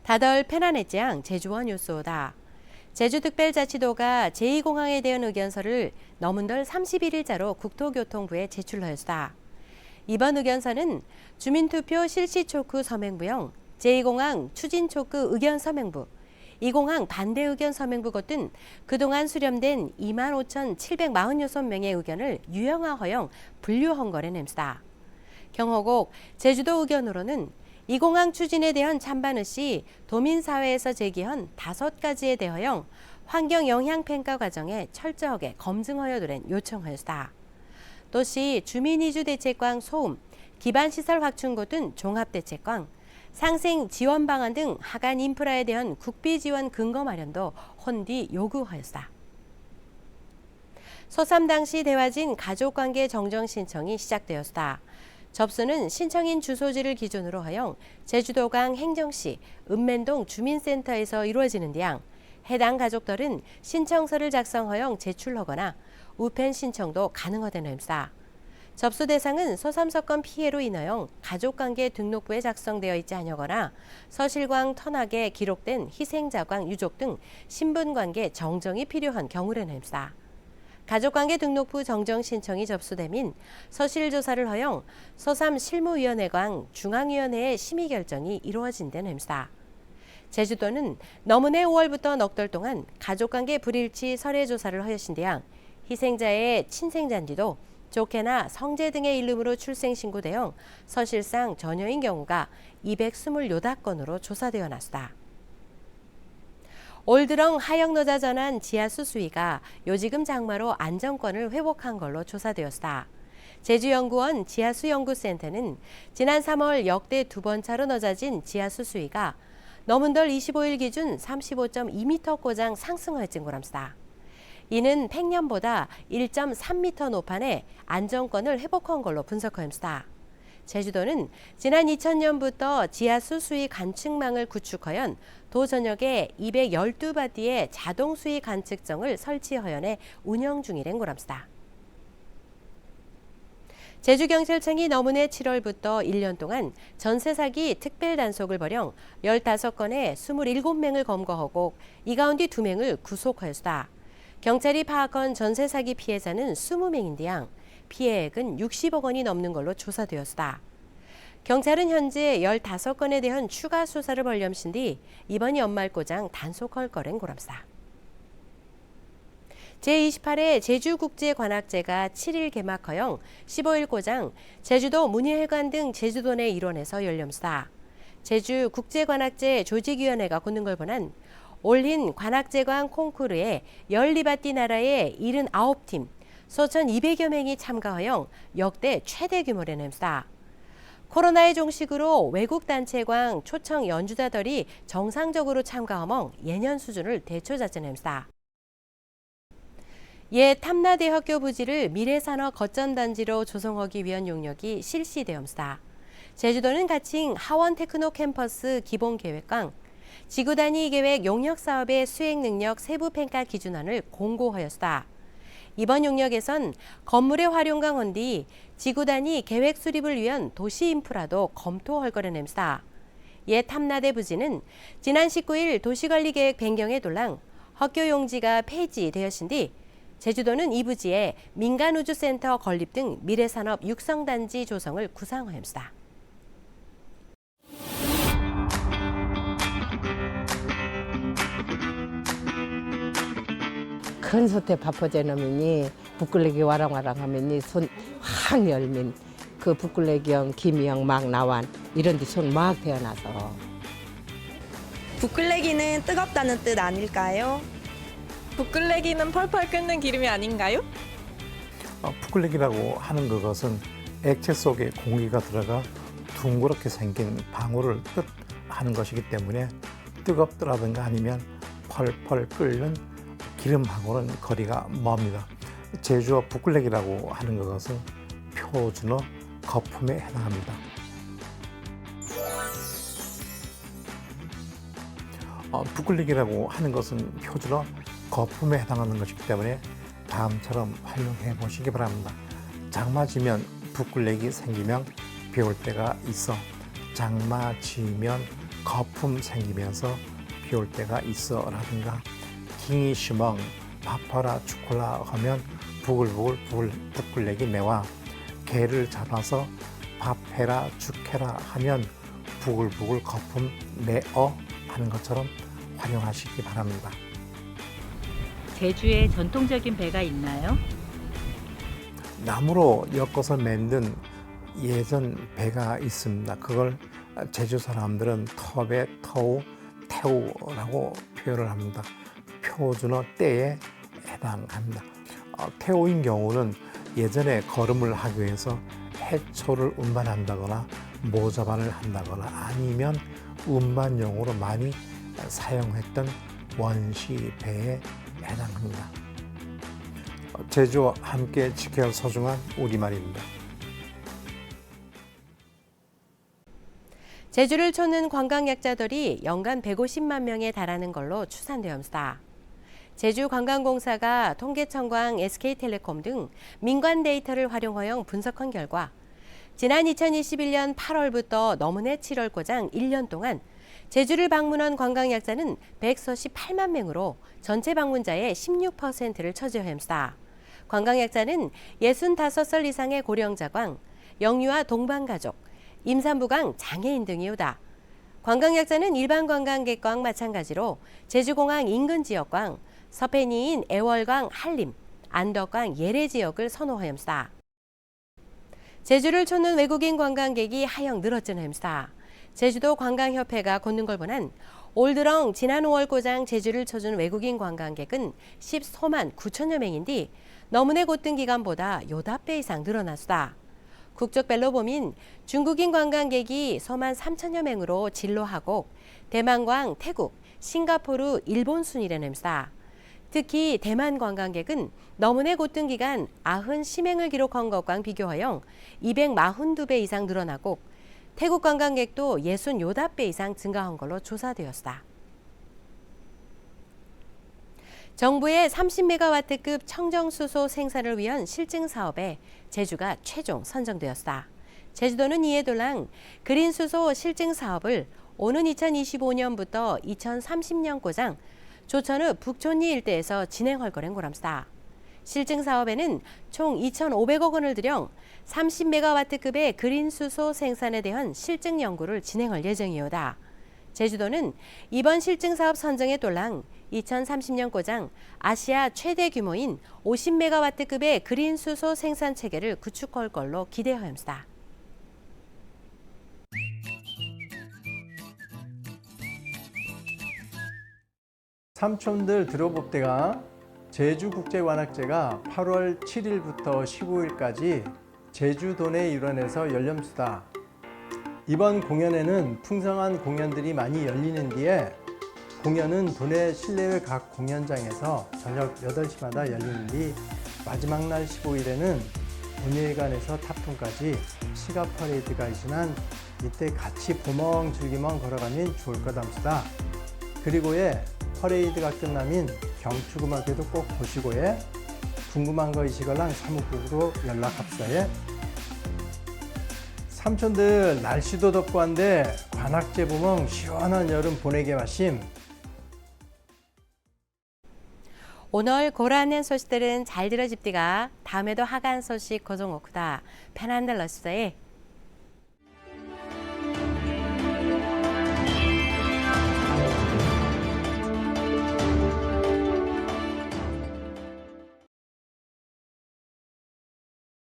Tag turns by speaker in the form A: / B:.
A: 다덜 편안했지양 제주원 요소다. 제주특별자치도가 제2공항에 대한 의견서를 너문덜 31일자로 국토교통부에 제출하였다. 이번 의견서는 주민투표 실시초크 서명부형 제2공항 추진초크 의견 서명부, 이공항 반대 의견 서명부 같은 그동안 수렴된 25,746명의 의견을 유형화 허용 분류한 거래 냄새다. 경호국 제주도 의견으로는 이공항 추진에 대한 찬반 시 도민사회에서 제기한 5가지에 대하여 환경 영향 평가 과정에 철저하게 검증하여도록 요청하였다. 또시 주민이주 대책광 소음, 기반시설 확충 같은 종합대책광, 상생 지원 방안 등 하간 인프라에 대한 국비 지원 근거 마련도 혼디 요구하였다. 소삼 당시 대화진 가족관계 정정 신청이 시작되었다. 접수는 신청인 주소지를 기준으로 하여 제주도강 행정시 읍면동 주민센터에서 이루어지는 데양 해당 가족들은 신청서를 작성하여 제출하거나 우편 신청도 가능하다는 햄사. 접수 대상은 소삼사건 피해로 인하여 가족관계 등록부에 작성되어 있지 않거나 서실광 터널에 기록된 희생자광 유족 등 신분관계 정정이 필요한 경우라는 햄사. 가족관계 등록부 정정 신청이 접수되면 서실조사를 허용 소삼 실무위원회관 중앙위원회의 심의 결정이 이루어진다는 햄사. 제주도는 너무내 5월부터 넉 달 동안 가족관계 불일치 설해조사를 하였신데양 희생자의 친생잔디도 조케나 성제 등의 이름으로 출생신고되어 서실상 전혀인 경우가 228건으로 조사되어 났다. 올 들어 하역노자 전환 지하수 수위가 요지금 장마로 안정권을 회복한 걸로 조사되었다. 제주연구원 지하수연구센터는 지난 3월 역대 2번차로 낮아진 지하수 수위가 너문덜 25일 기준 35.2m고장 상승하였진 거랍니다. 이는 팽년보다 1.3m 높안에 안정권을 회복한 걸로 분석하였습니다. 제주도는 지난 2000년부터 지하수 수위 관측망을 구축하여 도 전역에 212바디의 자동 수위 관측정을 설치하여 운영 중이란 거랍니다. 제주경찰청이 너문해 7월부터 1년 동안 전세 사기 특별 단속을 벌여 15건에 27명을 검거하고 이 가운데 2명을 구속하였다. 경찰이 파악한 전세 사기 피해자는 20명인데요. 피해액은 60억 원이 넘는 걸로 조사되었다. 경찰은 현재 15건에 대한 추가 수사를 벌렴신 뒤 이번 연말고장 단속할 거란 고랍사. 제28회 제주국제관악제가 7일 개막하여 15일 고장 제주도 문예회관 등 제주도 내 일원에서 열렴사. 제주국제관악제 조직위원회가 굳는 걸 보난 올린 관악제관 콩쿠르에 12바띠 나라의 79팀, 소천 200여 명이 참가하여 역대 최대 규모의 냄새다. 코로나의 종식으로 외국 단체광 초청 연주자들이 정상적으로 참가하며 예년 수준을 되찾았는 냄새다. 예 탐나대학교 부지를 미래산업 거점단지로 조성하기 위한 용역이 실시되었습니다. 제주도는 가칭 하원 테크노 캠퍼스 기본계획강, 지구 단위 계획 용역 사업의 수행 능력 세부 평가 기준안을 공고하였다. 이번 용역에선 건물의 활용강 헌디 지구 단위 계획 수립을 위한 도시 인프라도 검토할 거라는 햄사. 예 탐나대 부지는 지난 19일 도시관리계획 변경에 돌랑 학교 용지가 폐지되었신 뒤 제주도는 이 부지에 민간우주센터 건립 등 미래산업 육성단지 조성을 구상하였습니다.
B: 큰 솥에 밥퍼제 넣으니 부끌레기 와랑와랑 하면이 손 확 열민 그 부끌레기형 김이형 막 나완 이런 데 손 막 태어나서
C: 부끌레기는 뜨겁다는 뜻 아닐까요?
D: 부끌레기는 펄펄 끓는 기름이 아닌가요?
E: 부끌레기라고 하는 그것은 액체 속에 공기가 들어가 둥그렇게 생긴 방울을 뜻하는 것이기 때문에 뜨겁더라든가 아니면 펄펄 끓는 기름 방울은 거리가 멉니다. 제주어 부끌레기라고 하는 것은 표준어 거품에 해당합니다. 부끌레기라고 하는 것은 표준어 거품에 해당하는 것이기 때문에 다음처럼 활용해 보시기 바랍니다. 장마지면 부끌레기 생기면 비 올 때가 있어 장마지면 거품 생기면서 비 올 때가 있어라든가 킹이 시멍 밥하라 죽콜라 하면 부글부글 부글레기 매와 개를 잡아서 밥해라 죽해라 하면 부글부글 거품 매어 하는 것처럼 활용하시기 바랍니다.
F: 제주에 전통적인 배가 있나요?
E: 나무로 엮어서 만든 예전 배가 있습니다. 그걸 제주 사람들은 터배, 터우, 태우라고 표현을 합니다. 표준어 때에 해당합니다. 태우인 경우는 예전에 걸음을 하기 위해서 해초를 운반한다거나 모자반을 한다거나 아니면 운반용으로 많이 사용했던 원시 배에 해당합니다. 제주와 함께 지켜야 할 소중한 우리말입니다.
A: 제주를 찾는 관광약자들이 연간 150만 명에 달하는 걸로 추산되었습니다. 제주관광공사가 통계청과 SK텔레콤 등 민관 데이터를 활용하여 분석한 결과 지난 2021년 8월부터 넘은해 7월고장 1년 동안 제주를 방문한 관광약자는 148만 명으로 전체 방문자의 16%를 차지합니다. 관광약자는 65살 이상의 고령자광, 영유아 동반가족, 임산부강 장애인 등이오다. 관광약자는 일반 관광객과 마찬가지로 제주공항 인근 지역광, 서편이인 애월강 한림, 안덕강 예래 지역을 선호하였습니다. 제주를 찾는 외국인 관광객이 하영 늘어지는합니다. 제주도 관광협회가 걷는 걸 보난 올 들어 지난 5월 고장 제주를 찾은 외국인 관광객은 14만 9천여 명인데 너무내 곧든 기간보다 요다배 이상 늘어났다. 국적별로 보면 중국인 관광객이 4만 3천여 명으로 진로하고 대만광, 태국, 싱가포르, 일본 순이라는다. 특히 대만 관광객은 너무내 곧든 기간 90시맹을 기록한 것과 비교하여 242배 이상 늘어나고 태국 관광객도 68배 이상 증가한 걸로 조사되었다. 정부의 30메가와트급 청정수소 생산을 위한 실증 사업에 제주가 최종 선정되었다. 제주도는 이에 돌랑 그린수소 실증 사업을 오는 2025년부터 2030년 고장 조천읍 북촌리 일대에서 진행할 거란 고람스다. 실증 사업에는 총 2,500억 원을 들여 30메가와트급의 그린수소 생산에 대한 실증 연구를 진행할 예정이오다. 제주도는 이번 실증 사업 선정에 돌랑 2030년 고장 아시아 최대 규모인 50메가와트급의 그린수소 생산 체계를 구축할 걸로 기대하였습니다.
G: 삼촌들 들어봅대가 제주국제관악제가 8월 7일부터 15일까지 제주도내 일원에서 열렸습니다. 이번 공연에는 풍성한 공연들이 많이 열리는 뒤에 공연은 도내 실내외 각 공연장에서 저녁 8시마다 열리는 뒤 마지막 날 15일에는 온예관에서 탑톤까지 시가 퍼레이드가 있으나 이때 같이 보멍 즐기멍 걸어가면 좋을 거답니다. 그리고에 퍼레이드가 끝나면 경축음악회도 꼭 보시고에 궁금한 거 있으걸랑 사무국으로 연락합시다에. 삼촌들 날씨도 덥고 한데 관악제 보면 시원한 여름 보내게 마심.
A: 오늘 고라는 소식들은 잘 들어집디가 다음에도 하간 소식 고정 오크다. 편한들 러시다에